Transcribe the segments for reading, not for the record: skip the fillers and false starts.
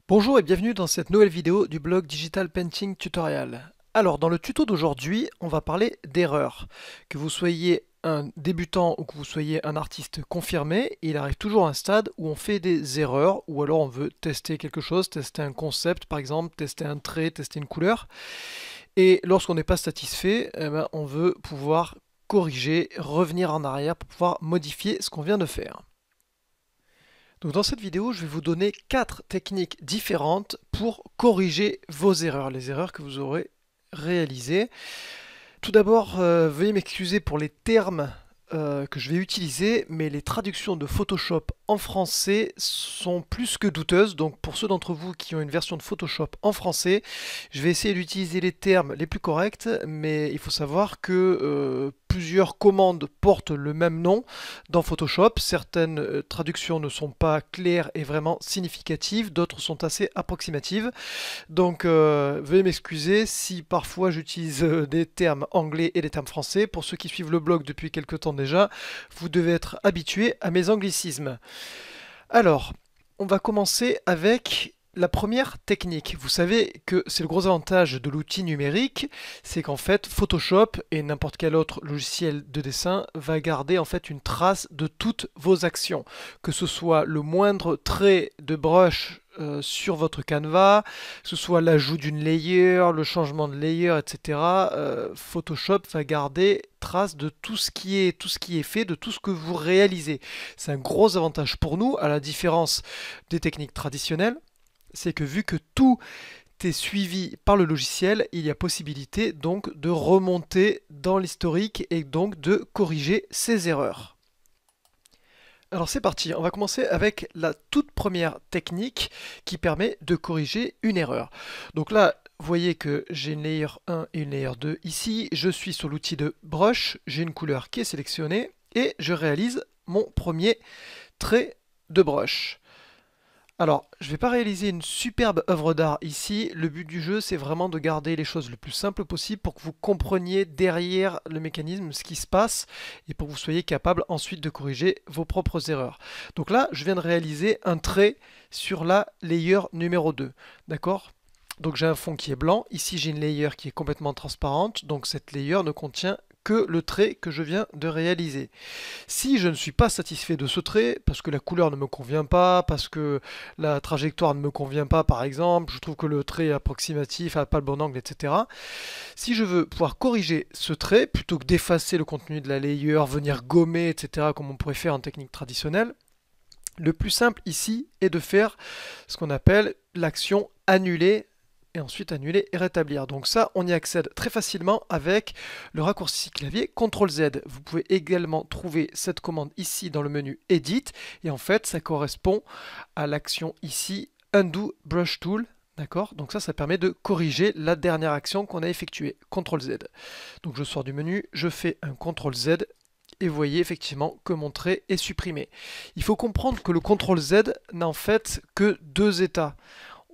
Bonjour et bienvenue dans cette nouvelle vidéo du blog Digital Painting Tutorial. Alors dans le tuto d'aujourd'hui, on va parler d'erreurs. Que vous soyez un débutant ou que vous soyez un artiste confirmé, il arrive toujours à un stade où on fait des erreurs ou alors on veut tester quelque chose, tester un concept par exemple, tester un trait, tester une couleur. Et lorsqu'on n'est pas satisfait, on veut pouvoir corriger, revenir en arrière pour pouvoir modifier ce qu'on vient de faire. Donc dans cette vidéo, je vais vous donner 4 techniques différentes pour corriger vos erreurs, les erreurs que vous aurez réalisées. Tout d'abord, veuillez m'excuser pour les termes que je vais utiliser, mais les traductions de Photoshop en français sont plus que douteuses. Donc pour ceux d'entre vous qui ont une version de Photoshop en français, je vais essayer d'utiliser les termes les plus corrects, mais il faut savoir que plusieurs commandes portent le même nom dans Photoshop. Certaines traductions ne sont pas claires et vraiment significatives, d'autres sont assez approximatives. Donc veuillez m'excuser si parfois j'utilise des termes anglais et des termes français. Pour ceux qui suivent le blog depuis quelques temps déjà, vous devez être habitués à mes anglicismes. Alors, on va commencer avec la première technique. Vous savez que c'est le gros avantage de l'outil numérique, c'est qu'en fait Photoshop et n'importe quel autre logiciel de dessin va garder en fait une trace de toutes vos actions, que ce soit le moindre trait de brush sur votre canevas, que ce soit l'ajout d'une layer, le changement de layer, etc. Photoshop va garder trace de tout ce qui est fait, de tout ce que vous réalisez. C'est un gros avantage pour nous, à la différence des techniques traditionnelles. C'est que vu que tout est suivi par le logiciel, il y a possibilité donc de remonter dans l'historique et donc de corriger ces erreurs. Alors c'est parti, on va commencer avec la toute première technique qui permet de corriger une erreur. Donc là, vous voyez que j'ai une layer 1 et une layer 2 ici, je suis sur l'outil de brush, j'ai une couleur qui est sélectionnée et je réalise mon premier trait de brush. Alors, je ne vais pas réaliser une superbe œuvre d'art ici. Le but du jeu, c'est vraiment de garder les choses le plus simple possible pour que vous compreniez derrière le mécanisme ce qui se passe et pour que vous soyez capable ensuite de corriger vos propres erreurs. Donc là, je viens de réaliser un trait sur la layer numéro 2. D'accord ? Donc j'ai un fond qui est blanc. Ici, j'ai une layer qui est complètement transparente. Donc cette layer ne contient que le trait que je viens de réaliser. Si je ne suis pas satisfait de ce trait, parce que la couleur ne me convient pas, parce que la trajectoire ne me convient pas par exemple, je trouve que le trait est approximatif, n'a pas le bon angle, etc. Si je veux pouvoir corriger ce trait, plutôt que d'effacer le contenu de la layer, venir gommer, etc., comme on pourrait faire en technique traditionnelle, le plus simple ici est de faire ce qu'on appelle l'action annuler et ensuite annuler et rétablir. Donc ça, on y accède très facilement avec le raccourci clavier CTRL Z. Vous pouvez également trouver cette commande ici dans le menu Edit et en fait, ça correspond à l'action ici Undo Brush Tool. D'accord? Donc ça permet de corriger la dernière action qu'on a effectuée. CTRL Z. Donc je sors du menu, je fais un CTRL Z et vous voyez effectivement que mon trait est supprimé. Il faut comprendre que le CTRL Z n'a en fait que deux états.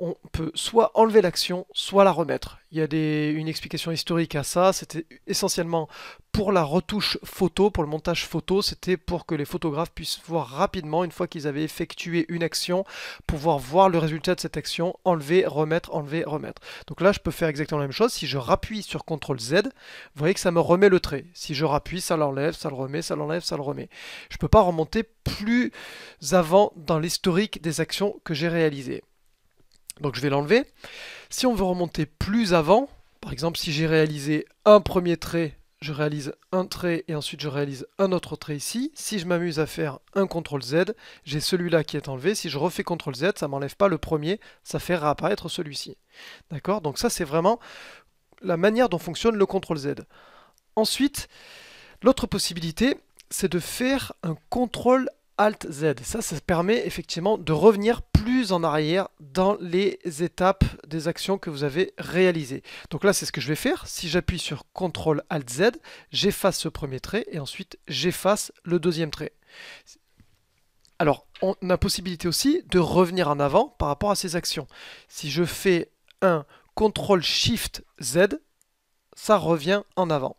On peut soit enlever l'action, soit la remettre. Il y a une explication historique à ça, c'était essentiellement pour la retouche photo, pour le montage photo, c'était pour que les photographes puissent voir rapidement, une fois qu'ils avaient effectué une action, pouvoir voir le résultat de cette action, enlever, remettre, enlever, remettre. Donc là, je peux faire exactement la même chose. Si je rappuie sur CTRL Z, vous voyez que ça me remet le trait. Si je rappuie, ça l'enlève, ça le remet, ça l'enlève, ça le remet. Je ne peux pas remonter plus avant dans l'historique des actions que j'ai réalisées. Donc je vais l'enlever. Si on veut remonter plus avant, par exemple si j'ai réalisé un premier trait, je réalise un trait et ensuite je réalise un autre trait ici. Si je m'amuse à faire un CTRL Z, j'ai celui-là qui est enlevé. Si je refais CTRL Z, ça ne m'enlève pas le premier, ça fait réapparaître celui-ci. D'accord? Donc ça c'est vraiment la manière dont fonctionne le CTRL Z. Ensuite, l'autre possibilité, c'est de faire un CTRL Alt Z. Ça permet effectivement de revenir plus en arrière dans les étapes des actions que vous avez réalisées. Donc là, c'est ce que je vais faire. Si j'appuie sur CTRL Alt Z, j'efface ce premier trait et ensuite j'efface le deuxième trait. Alors, on a possibilité aussi de revenir en avant par rapport à ces actions. Si je fais un CTRL Shift Z, ça revient en avant.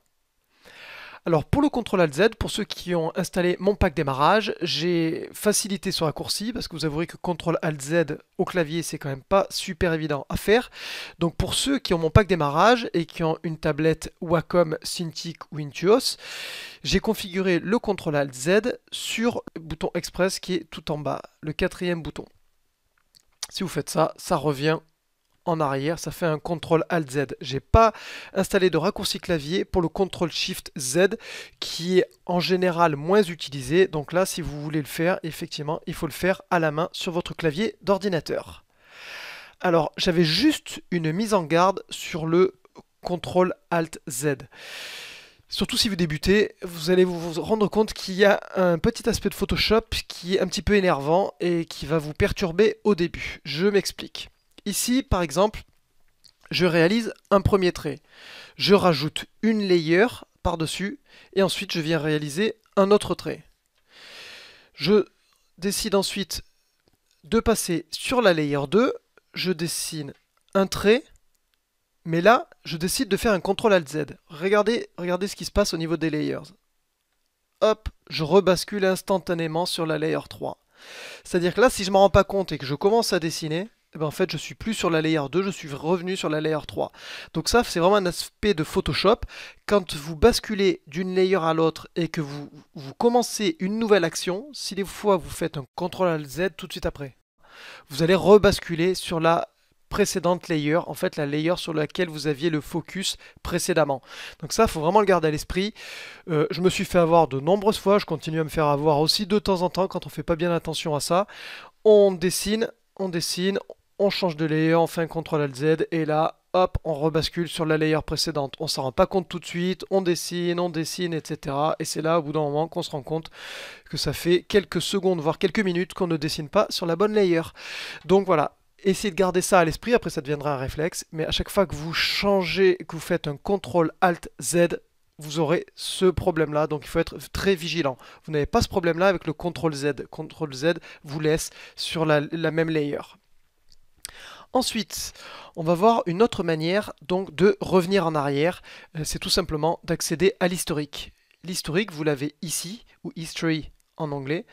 Alors pour le CTRL-Z, pour ceux qui ont installé mon pack démarrage, j'ai facilité ce raccourci parce que vous avouerez que CTRL-Z au clavier c'est quand même pas super évident à faire. Donc pour ceux qui ont mon pack démarrage et qui ont une tablette Wacom, Cintiq ou Intuos, j'ai configuré le CTRL-Z sur le bouton Express qui est tout en bas, le 4e bouton. Si vous faites ça, ça revient en arrière, ça fait un CTRL-ALT-Z. J'ai pas installé de raccourci clavier pour le CTRL-SHIFT-Z qui est en général moins utilisé. Donc là, si vous voulez le faire, effectivement, il faut le faire à la main sur votre clavier d'ordinateur. Alors, j'avais juste une mise en garde sur le CTRL-ALT-Z. Surtout si vous débutez, vous allez vous rendre compte qu'il y a un petit aspect de Photoshop qui est un petit peu énervant et qui va vous perturber au début. Je m'explique. Ici, par exemple, je réalise un premier trait. Je rajoute une layer par-dessus et ensuite je viens réaliser un autre trait. Je décide ensuite de passer sur la layer 2. Je dessine un trait, mais là, je décide de faire un CTRL-ALT-Z. Regardez ce qui se passe au niveau des layers. Hop, je rebascule instantanément sur la layer 3. C'est-à-dire que là, si je ne m'en rends pas compte et que je commence à dessiner, eh ben en fait, je suis plus sur la layer 2, je suis revenu sur la layer 3. Donc ça, c'est vraiment un aspect de Photoshop. Quand vous basculez d'une layer à l'autre et que vous commencez une nouvelle action, si des fois vous faites un CTRL-Z tout de suite après, vous allez rebasculer sur la précédente layer, en fait la layer sur laquelle vous aviez le focus précédemment. Donc ça, il faut vraiment le garder à l'esprit. Je me suis fait avoir de nombreuses fois, je continue à me faire avoir aussi de temps en temps quand on ne fait pas bien attention à ça. On dessine, on change de layer, on fait un CTRL-Z et là, hop, on rebascule sur la layer précédente. On ne s'en rend pas compte tout de suite, on dessine, etc. Et c'est là, au bout d'un moment, qu'on se rend compte que ça fait quelques secondes, voire quelques minutes qu'on ne dessine pas sur la bonne layer. Donc voilà, essayez de garder ça à l'esprit, après ça deviendra un réflexe. Mais à chaque fois que vous changez, que vous faites un CTRL-ALT-Z, vous aurez ce problème-là, donc il faut être très vigilant. Vous n'avez pas ce problème-là avec le CTRL-Z. CTRL-Z vous laisse sur la même layer. Ensuite, on va voir une autre manière donc de revenir en arrière. C'est tout simplement d'accéder à l'historique. L'historique, vous l'avez ici, ou History en anglais.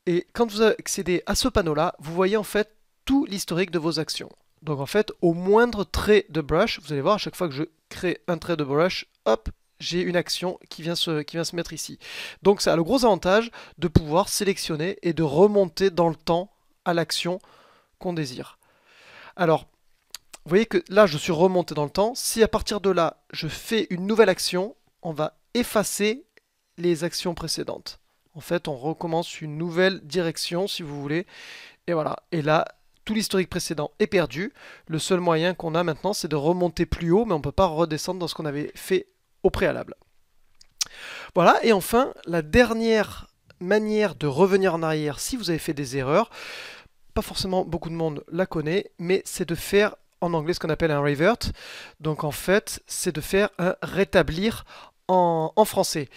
Et quand vous accédez à ce panneau-là, vous voyez en fait tout l'historique de vos actions. Donc en fait, au moindre trait de brush, vous allez voir à chaque fois que je crée un trait de brush, hop, j'ai une action qui vient se mettre ici. Donc ça a le gros avantage de pouvoir sélectionner et de remonter dans le temps à l'action qu'on désire. Alors, vous voyez que là, je suis remonté dans le temps. Si à partir de là, je fais une nouvelle action, on va effacer les actions précédentes. En fait, on recommence une nouvelle direction, si vous voulez. Et voilà. Et là, tout l'historique précédent est perdu. Le seul moyen qu'on a maintenant, c'est de remonter plus haut, mais on ne peut pas redescendre dans ce qu'on avait fait au préalable. Voilà. Et enfin, la dernière manière de revenir en arrière, si vous avez fait des erreurs, pas forcément beaucoup de monde la connaît, mais c'est de faire en anglais ce qu'on appelle un revert. Donc en fait, c'est de faire un rétablir en français.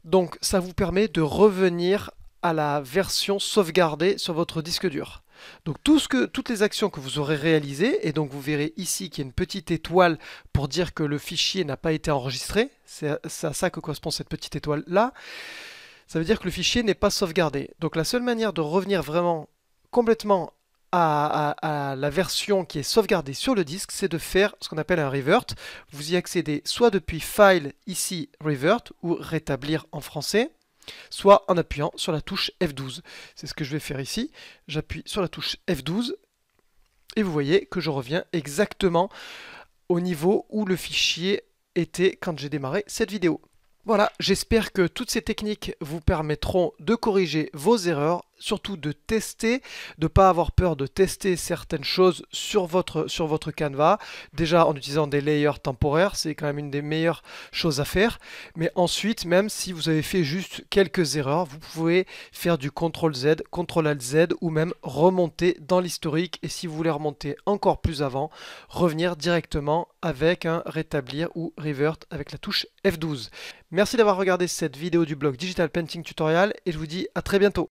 Donc ça vous permet de revenir à la version sauvegardée sur votre disque dur. Donc toutes les actions que vous aurez réalisées, et donc vous verrez ici qu'il y a une petite étoile pour dire que le fichier n'a pas été enregistré, c'est à ça que correspond cette petite étoile là, ça veut dire que le fichier n'est pas sauvegardé. Donc la seule manière de revenir vraiment complètement à la version qui est sauvegardée sur le disque, c'est de faire ce qu'on appelle un revert. Vous y accédez soit depuis File, ici Revert, ou Rétablir en français, soit en appuyant sur la touche F12. C'est ce que je vais faire ici. J'appuie sur la touche F12 et vous voyez que je reviens exactement au niveau où le fichier était quand j'ai démarré cette vidéo. Voilà, j'espère que toutes ces techniques vous permettront de corriger vos erreurs, surtout de tester, de ne pas avoir peur de tester certaines choses sur votre Canva. Déjà en utilisant des layers temporaires, c'est quand même une des meilleures choses à faire. Mais ensuite, même si vous avez fait juste quelques erreurs, vous pouvez faire du CTRL-Z, CTRL-ALT-Z ou même remonter dans l'historique. Et si vous voulez remonter encore plus avant, revenir directement avec un rétablir ou revert avec la touche F12. Merci d'avoir regardé cette vidéo du blog Digital Painting Tutorial et je vous dis à très bientôt.